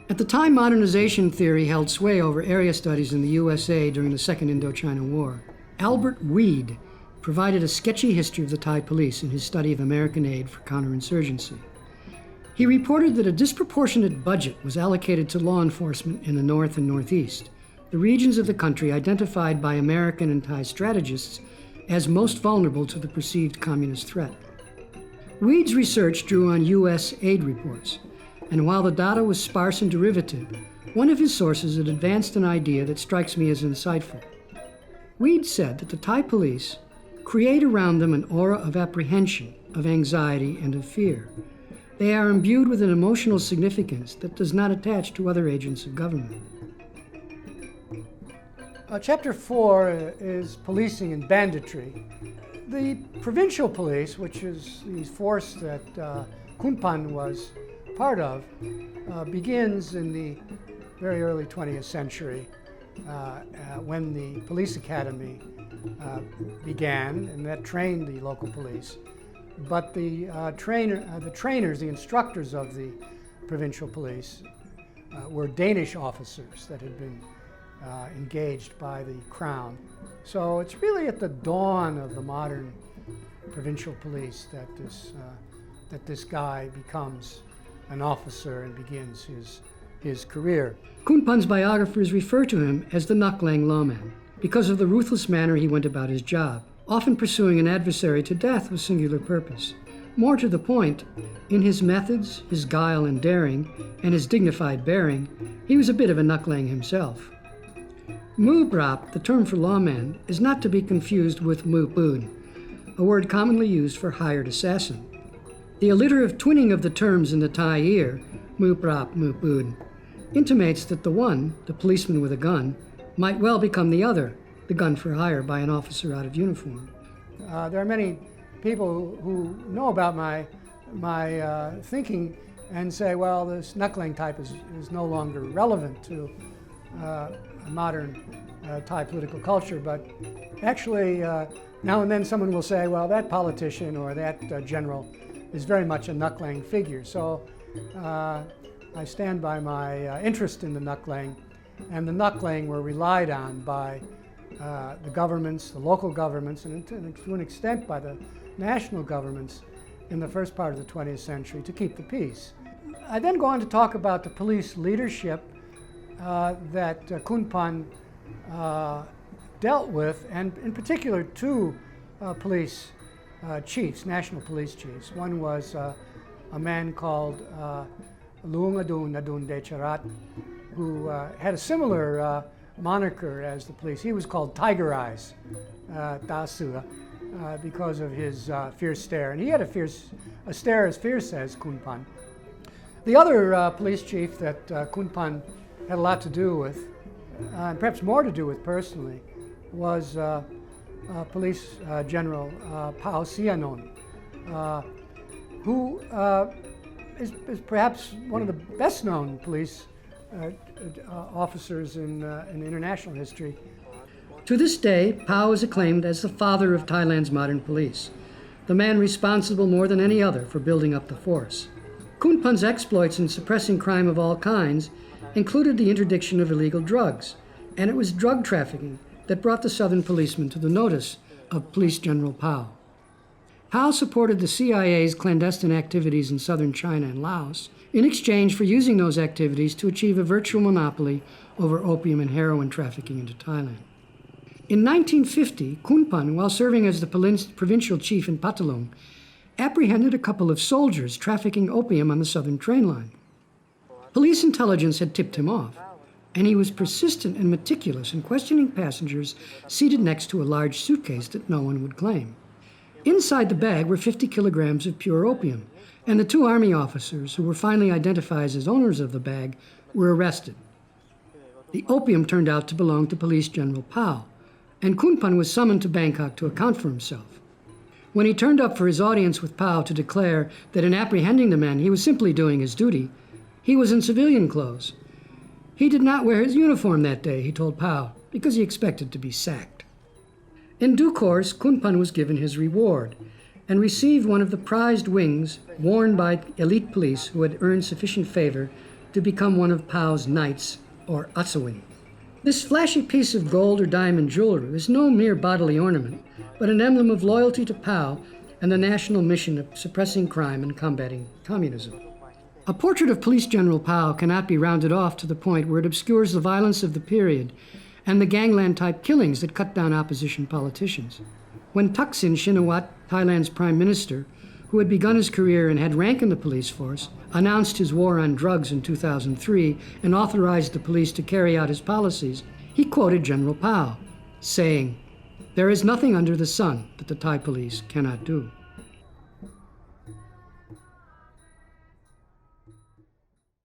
At the time, modernization theory held sway over area studies in the USA during the Second Indochina War. Albert Weed provided a sketchy history of the Thai police in his study of American aid for counterinsurgency. He reported that a disproportionate budget was allocated to law enforcement in the North and Northeast, the regions of the country identified by American and Thai strategists as most vulnerable to the perceived communist threat. Weed's research drew on U.S. aid reports, and while the data was sparse and derivative, one of his sources had advanced an idea that strikes me as insightful. Weed said that the Thai police create around them an aura of apprehension, of anxiety, and of fear. They are imbued with an emotional significance that does not attach to other agents of government. Chapter 4 is policing and banditry. The provincial police, which is the force that Khunpan was part of, begins in the very early 20th century when the police academy began, and that trained the local police. But the trainers, the instructors of the provincial police were Danish officers that had been engaged by the Crown. So it's really at the dawn of the modern provincial police that this guy becomes an officer and begins his career. Khunpan's biographers refer to him as the Naklang lawman because of the ruthless manner he went about his job, often pursuing an adversary to death with singular purpose. More to the point, in his methods, his guile and daring, and his dignified bearing, he was a bit of a Naklang himself. Mu Brap, the term for lawman, is not to be confused with Mu Boon, a word commonly used for hired assassin. The alliterative twinning of the terms in the Thai ear, Mu Brap, Mu Boon, intimates that the one, the policeman with a gun, might well become the other, the gun for hire by an officer out of uniform. There are many people who know about my thinking and say, well, this Naklang type is no longer relevant to modern Thai political culture, but actually now and then someone will say, well, that politician or that general is very much a Naklang figure. So I stand by my interest in the Naklang, and the Naklang were relied on by the governments, the local governments, and to an extent by the national governments in the first part of the 20th century to keep the peace. I then go on to talk about the police leadership that Khunpan dealt with, and in particular two police chiefs, national police chiefs. One was a man called Luang Adun Nadun Decharat, who had a similar moniker as the police. He was called Tiger Eyes, Da Sua, because of his fierce stare. And he had a stare as fierce as Khunpan. The other police chief that Khunpan had a lot to do with, and perhaps more to do with personally, was Police General Pao Sianon, who is perhaps one of the best-known police officers in international history. To this day, Pao is acclaimed as the father of Thailand's modern police, the man responsible more than any other for building up the force. Khunpan's exploits in suppressing crime of all kinds included the interdiction of illegal drugs, and it was drug trafficking that brought the Southern policemen to the notice of Police General Pao. Pao supported the CIA's clandestine activities in southern China and Laos in exchange for using those activities to achieve a virtual monopoly over opium and heroin trafficking into Thailand. In 1950, Khunpan, while serving as the provincial chief in Patalong, apprehended a couple of soldiers trafficking opium on the southern train line. Police intelligence had tipped him off, and he was persistent and meticulous in questioning passengers seated next to a large suitcase that no one would claim. Inside the bag were 50 kilograms of pure opium, and the two army officers, who were finally identified as owners of the bag, were arrested. The opium turned out to belong to Police General Pao, and Khunpan was summoned to Bangkok to account for himself. When he turned up for his audience with Pao to declare that in apprehending the men he was simply doing his duty, he was in civilian clothes. He did not wear his uniform that day, he told Pao, because he expected to be sacked. In due course, Khunpan was given his reward and received one of the prized wings worn by elite police who had earned sufficient favor to become one of Pau's knights, or Asawin. This flashy piece of gold or diamond jewelry is no mere bodily ornament, but an emblem of loyalty to Pau and the national mission of suppressing crime and combating communism. A portrait of Police General Pau cannot be rounded off to the point where it obscures the violence of the period and the gangland-type killings that cut down opposition politicians. When Thaksin Shinawatra, Thailand's prime minister, who had begun his career and had rank in the police force, announced his war on drugs in 2003 and authorized the police to carry out his policies, he quoted General Pau, saying, "There is nothing under the sun that the Thai police cannot do."